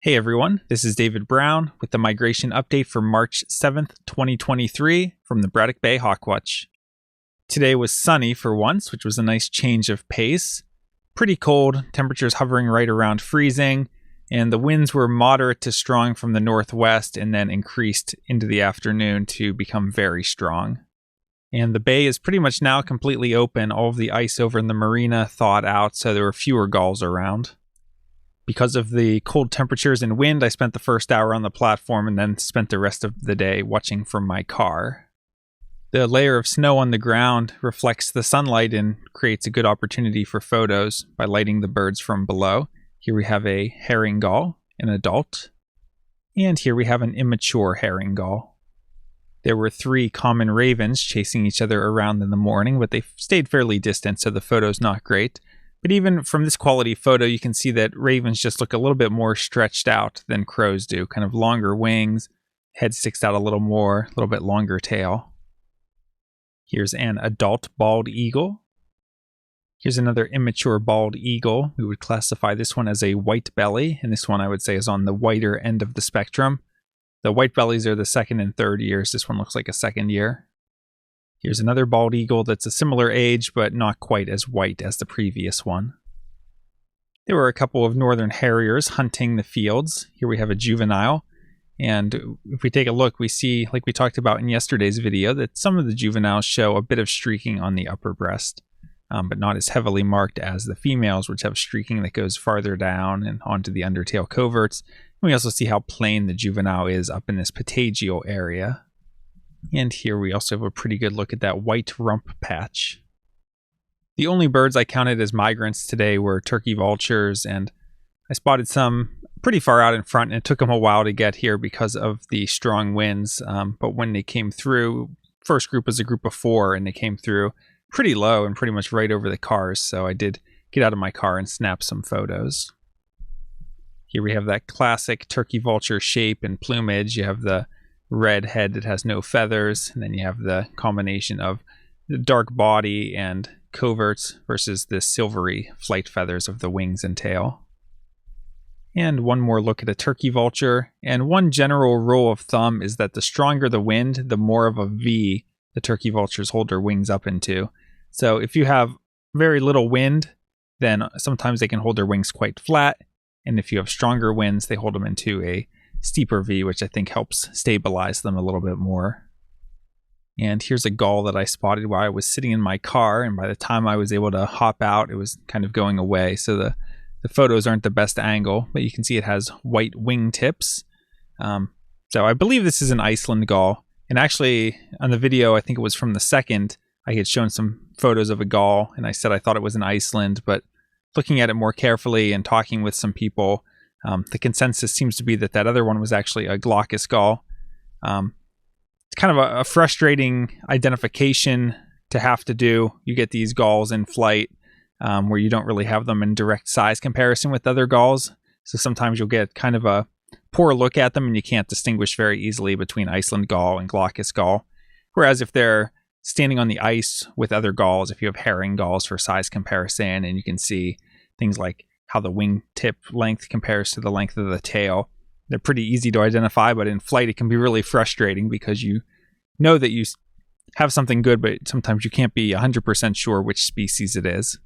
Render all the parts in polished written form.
Hey everyone, this is David Brown with the migration update for March 7th, 2023 from the Braddock Bay Hawk Watch. Today was sunny for once, which was a nice change of pace. Pretty cold, temperatures hovering right around freezing, and the winds were moderate to strong from the northwest and then increased into the afternoon to become very strong. And the bay is pretty much now completely open. All of the ice over in the marina thawed out, so there were fewer gulls around. Because of the cold temperatures and wind, I spent the first hour on the platform and then spent the rest of the day watching from my car. The layer of snow on the ground reflects the sunlight and creates a good opportunity for photos by lighting the birds from below. Here we have a herring gull, an adult, and here we have an immature herring gull. There were 3 common ravens chasing each other around in the morning, but they stayed fairly distant, so the photo's not great. But even from this quality photo, you can see that ravens just look a little bit more stretched out than crows do. Kind of longer wings, head sticks out a little more, a little bit longer tail. Here's an adult bald eagle. Here's another immature bald eagle. We would classify this one as a white belly, and this one I would say is on the whiter end of the spectrum. The white bellies are the second and third years. This one looks like a second year. Here's another bald eagle that's a similar age, but not quite as white as the previous one. There were a couple of northern harriers hunting the fields. Here we have a juvenile. And if we take a look, we see, like we talked about in yesterday's video, that some of the juveniles show a bit of streaking on the upper breast, but not as heavily marked as the females, which have streaking that goes farther down and onto the undertail coverts. And we also see how plain the juvenile is up in this patagial area. And here we also have a pretty good look at that white rump patch. The only birds I counted as migrants today were turkey vultures, and I spotted some pretty far out in front, and it took them a while to get here because of the strong winds. But when they came through, first group was a group of 4, and they came through pretty low and pretty much right over the cars. So I did get out of my car and snap some photos. Here we have that classic turkey vulture shape and plumage. You have the red head that has no feathers, and then you have the combination of the dark body and coverts versus the silvery flight feathers of the wings and tail. And one more look at a turkey vulture, and one general rule of thumb is that the stronger the wind, the more of a V the turkey vultures hold their wings up into. So if you have very little wind, then sometimes they can hold their wings quite flat, and if you have stronger winds, they hold them into a steeper V, which I think helps stabilize them a little bit more. And here's a gull that I spotted while I was sitting in my car, and by the time I was able to hop out, it was kind of going away. So the photos aren't the best angle, but you can see it has white wing tips. So I believe this is an Iceland Gull. And actually, on the video, I think it was from the second, I had shown some photos of a gull, and I said I thought it was in Iceland, but looking at it more carefully and talking with some people, the consensus seems to be that that other one was actually a glaucous gull. It's kind of a frustrating identification to have to do. You get these gulls in flight where you don't really have them in direct size comparison with other gulls. So sometimes you'll get kind of a poor look at them and you can't distinguish very easily between Iceland Gull and glaucous gull. Whereas if they're standing on the ice with other gulls, if you have herring gulls for size comparison, and you can see things like how the wing tip length compares to the length of the tail. They're pretty easy to identify, but in flight it can be really frustrating because you know that you have something good, but sometimes you can't be 100% sure which species it is.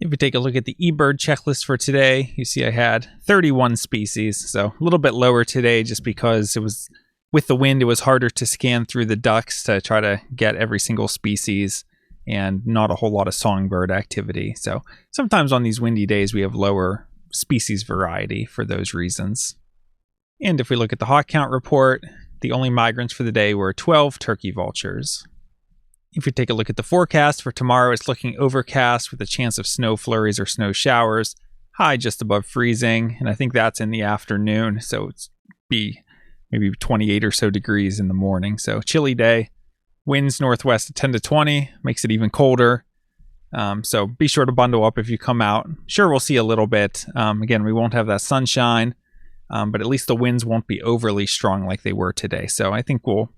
If we take a look at the eBird checklist for today, you see I had 31 species, so a little bit lower today just because it was with the wind, it was harder to scan through the ducks to try to get every single species, and not a whole lot of songbird activity. So sometimes on these windy days, we have lower species variety for those reasons. And if we look at the HawkCount report, the only migrants for the day were 12 turkey vultures. If we take a look at the forecast for tomorrow, it's looking overcast with a chance of snow flurries or snow showers, high just above freezing, and I think that's in the afternoon, so it's be maybe 28 or so degrees in the morning. So chilly day. Winds northwest at 10 to 20, makes it even colder. So be sure to bundle up if you come out. Sure, we'll see a little bit. Again, we won't have that sunshine, but at least the winds won't be overly strong like they were today. So I think we'll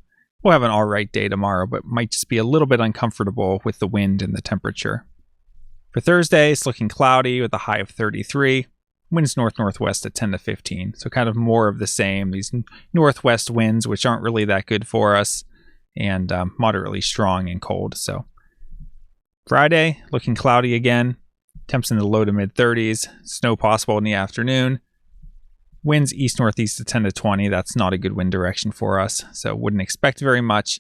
have an all right day tomorrow, but might just be a little bit uncomfortable with the wind and the temperature. For Thursday, it's looking cloudy with a high of 33. winds north-northwest at 10 to 15. So kind of more of the same. These northwest winds, which aren't really that good for us, and moderately strong and cold. So Friday, looking cloudy again. Temps in the low to mid 30s. Snow possible in the afternoon. Winds east-northeast at 10 to 20. That's not a good wind direction for us, so wouldn't expect very much.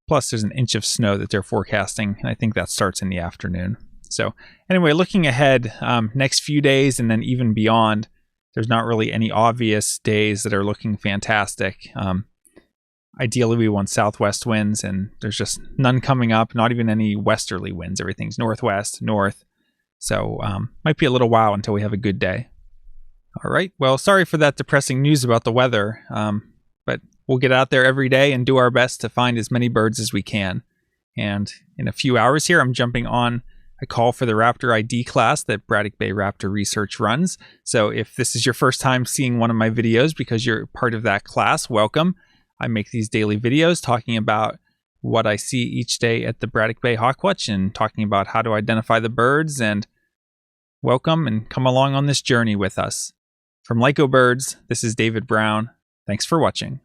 Plus, there's an inch of snow that they're forecasting, and I think that starts in the afternoon. So anyway, looking ahead, next few days and then even beyond, there's not really any obvious days that are looking fantastic. Ideally, we want southwest winds, and there's just none coming up, not even any westerly winds. Everything's northwest, north. So might be a little while until we have a good day. All right. Well, sorry for that depressing news about the weather, but we'll get out there every day and do our best to find as many birds as we can. And in a few hours here, I'm jumping on a call for the Raptor ID class that Braddock Bay Raptor Research runs. So if this is your first time seeing one of my videos because you're part of that class, welcome. I make these daily videos talking about what I see each day at the Braddock Bay Hawk Watch and talking about how to identify the birds. And welcome and come along on this journey with us. From Lyco Birds, this is David Brown. Thanks for watching.